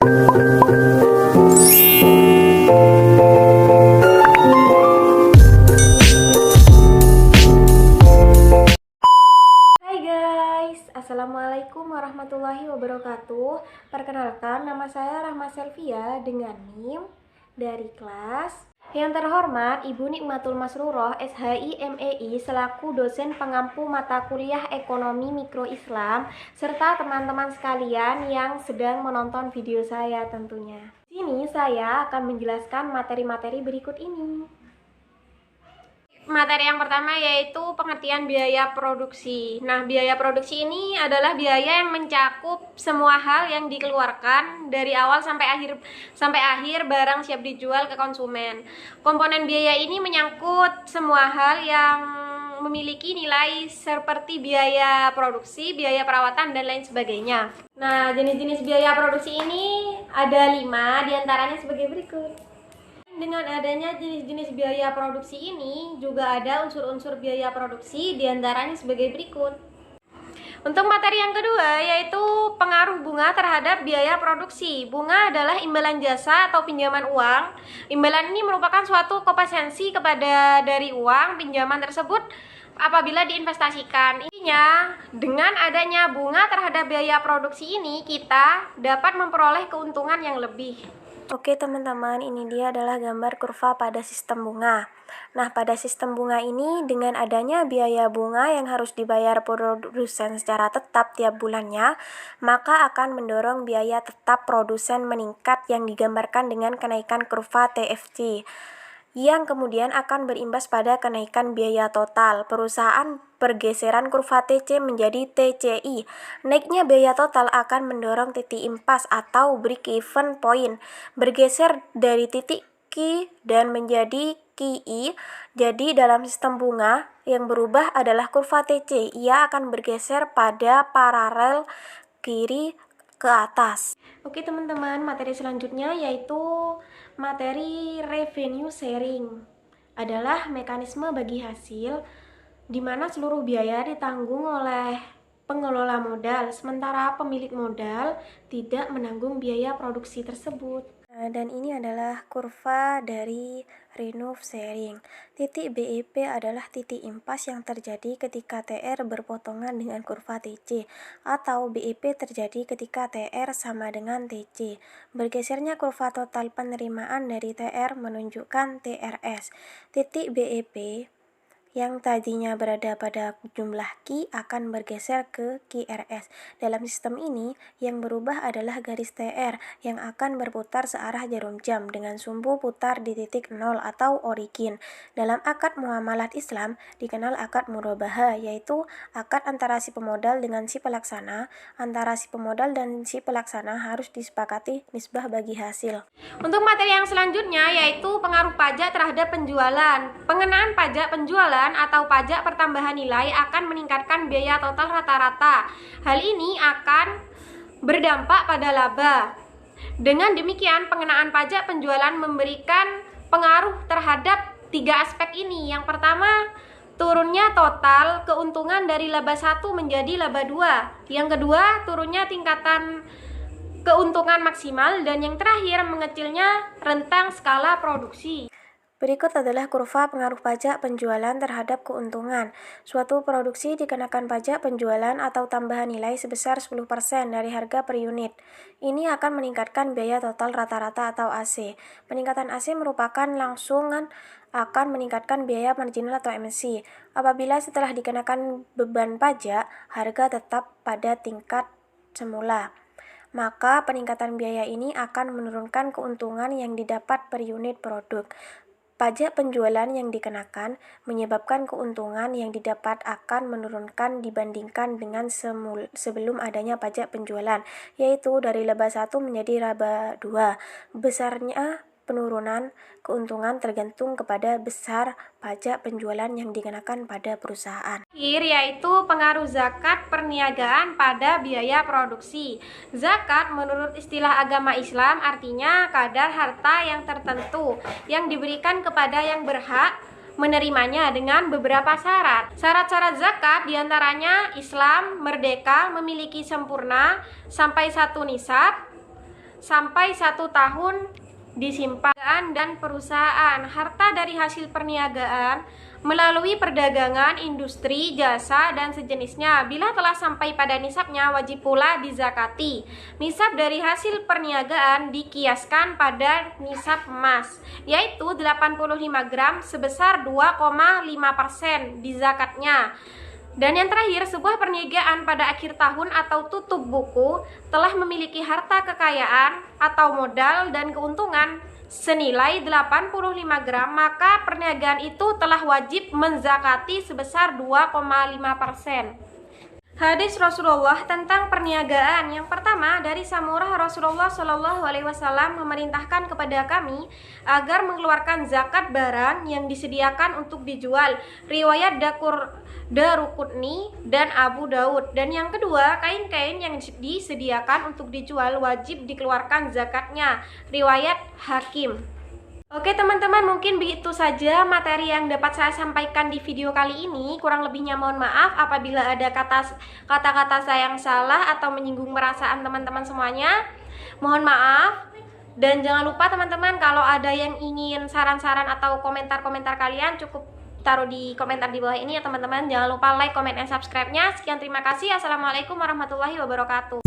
Hai guys, Assalamualaikum warahmatullahi wabarakatuh. Perkenalkan, nama saya Rahma Selvia dengan NIM dari kelas. Yang terhormat Ibu Nikmatul Masruroh SHI MEI selaku dosen pengampu mata kuliah Ekonomi Mikro Islam, serta teman-teman sekalian yang sedang menonton video saya tentunya. Di sini saya akan menjelaskan materi-materi berikut ini. Materi yang pertama yaitu pengertian biaya produksi. Nah, biaya produksi ini adalah biaya yang mencakup semua hal yang dikeluarkan dari awal sampai akhir barang siap dijual ke konsumen. Komponen biaya ini menyangkut semua hal yang memiliki nilai seperti biaya produksi, biaya perawatan, dan lain sebagainya. Nah, jenis-jenis biaya produksi ini ada 5, diantaranya sebagai berikut. Dengan adanya jenis-jenis biaya produksi ini, juga ada unsur-unsur biaya produksi, diantaranya sebagai berikut. Untuk materi yang kedua, yaitu pengaruh bunga terhadap biaya produksi. Bunga adalah imbalan jasa atau pinjaman uang. Imbalan ini merupakan suatu kompensaси dari uang pinjaman tersebut apabila diinvestasikan. Intinya, dengan adanya bunga terhadap biaya produksi ini, kita dapat memperoleh keuntungan yang lebih. Oke teman-teman, ini dia adalah gambar kurva pada sistem bunga. Nah, pada sistem bunga ini dengan adanya biaya bunga yang harus dibayar produsen secara tetap tiap bulannya, maka akan mendorong biaya tetap produsen meningkat yang digambarkan dengan kenaikan kurva TFC, yang kemudian akan berimbas pada kenaikan biaya total perusahaan. Pergeseran kurva TC menjadi TCI. Naiknya biaya total akan mendorong titik impas atau break even point bergeser dari titik Q dan menjadi QI. Jadi dalam sistem bunga yang berubah adalah kurva TC. Ia akan bergeser pada paralel kiri ke atas. Oke teman-teman, materi selanjutnya yaitu materi revenue sharing. Adalah mekanisme bagi hasil di mana seluruh biaya ditanggung oleh pengelola modal, sementara pemilik modal tidak menanggung biaya produksi tersebut. Dan ini adalah kurva dari revenue sharing. Titik BEP adalah titik impas yang terjadi ketika TR berpotongan dengan kurva TC, atau BEP terjadi ketika TR sama dengan TC. Bergesernya kurva total penerimaan dari TR menunjukkan TRS. Titik BEP yang tadinya berada pada jumlah Q akan bergeser ke QRS. Dalam sistem ini, yang berubah adalah garis TR yang akan berputar searah jarum jam dengan sumbu putar di titik 0 atau origin. Dalam akad muamalat Islam dikenal akad murabahah, yaitu akad antara si pemodal dengan si pelaksana. Antara si pemodal dan si pelaksana harus disepakati nisbah bagi hasil. Untuk materi yang selanjutnya yaitu pengaruh pajak terhadap penjualan. Pengenaan pajak penjualan atau pajak pertambahan nilai akan meningkatkan biaya total rata-rata. Hal ini akan berdampak pada laba. Dengan demikian, pengenaan pajak penjualan memberikan pengaruh terhadap 3 aspek ini. Yang pertama, turunnya total keuntungan dari laba 1 menjadi laba 2. Yang kedua, turunnya tingkatan keuntungan maksimal, dan yang terakhir, mengecilnya rentang skala produksi. Berikut adalah kurva pengaruh pajak penjualan terhadap keuntungan. Suatu produksi dikenakan pajak penjualan atau tambahan nilai sebesar 10% dari harga per unit. Ini akan meningkatkan biaya total rata-rata atau AC. Peningkatan AC merupakan langsungan akan meningkatkan biaya marginal atau MC. Apabila setelah dikenakan beban pajak, harga tetap pada tingkat semula, maka peningkatan biaya ini akan menurunkan keuntungan yang didapat per unit produk. Pajak penjualan yang dikenakan menyebabkan keuntungan yang didapat akan menurunkan dibandingkan dengan sebelum adanya pajak penjualan, yaitu dari laba 1 menjadi laba 2. Besarnya penurunan keuntungan tergantung kepada besar pajak penjualan yang dikenakan pada perusahaan. Yaitu pengaruh zakat perniagaan pada biaya produksi. Zakat menurut istilah agama Islam artinya kadar harta yang tertentu yang diberikan kepada yang berhak menerimanya dengan beberapa syarat. Syarat-syarat zakat diantaranya Islam, merdeka, memiliki sempurna sampai 1 nisab, sampai 1 tahun disimpan. Dan perusahaan, harta dari hasil perniagaan melalui perdagangan, industri, jasa, dan sejenisnya bila telah sampai pada nisabnya wajib pula dizakati. Nisab dari hasil perniagaan dikiaskan pada nisab emas, yaitu 85 gram sebesar 2,5% dizakatnya. Dan yang terakhir, sebuah perniagaan pada akhir tahun atau tutup buku telah memiliki harta kekayaan atau modal dan keuntungan senilai 85 gram, maka perniagaan itu telah wajib menzakati sebesar 2,5%. Hadis Rasulullah tentang perniagaan. Yang pertama, dari Samurah, Rasulullah Shallallahu Alaihi Wasallam memerintahkan kepada kami agar mengeluarkan zakat barang yang disediakan untuk dijual. Riwayat Daruqutni dan Abu Daud. Dan yang kedua, kain-kain yang disediakan untuk dijual wajib dikeluarkan zakatnya. Riwayat Hakim. Oke teman-teman, mungkin begitu saja materi yang dapat saya sampaikan di video kali ini. Kurang lebihnya mohon maaf apabila ada kata-kata saya yang salah atau menyinggung perasaan teman-teman semuanya. Mohon maaf. Dan jangan lupa teman-teman, kalau ada yang ingin saran-saran atau komentar-komentar kalian, cukup taruh di komentar di bawah ini ya teman-teman. Jangan lupa like, comment, dan subscribe-nya. Sekian, terima kasih. Assalamualaikum warahmatullahi wabarakatuh.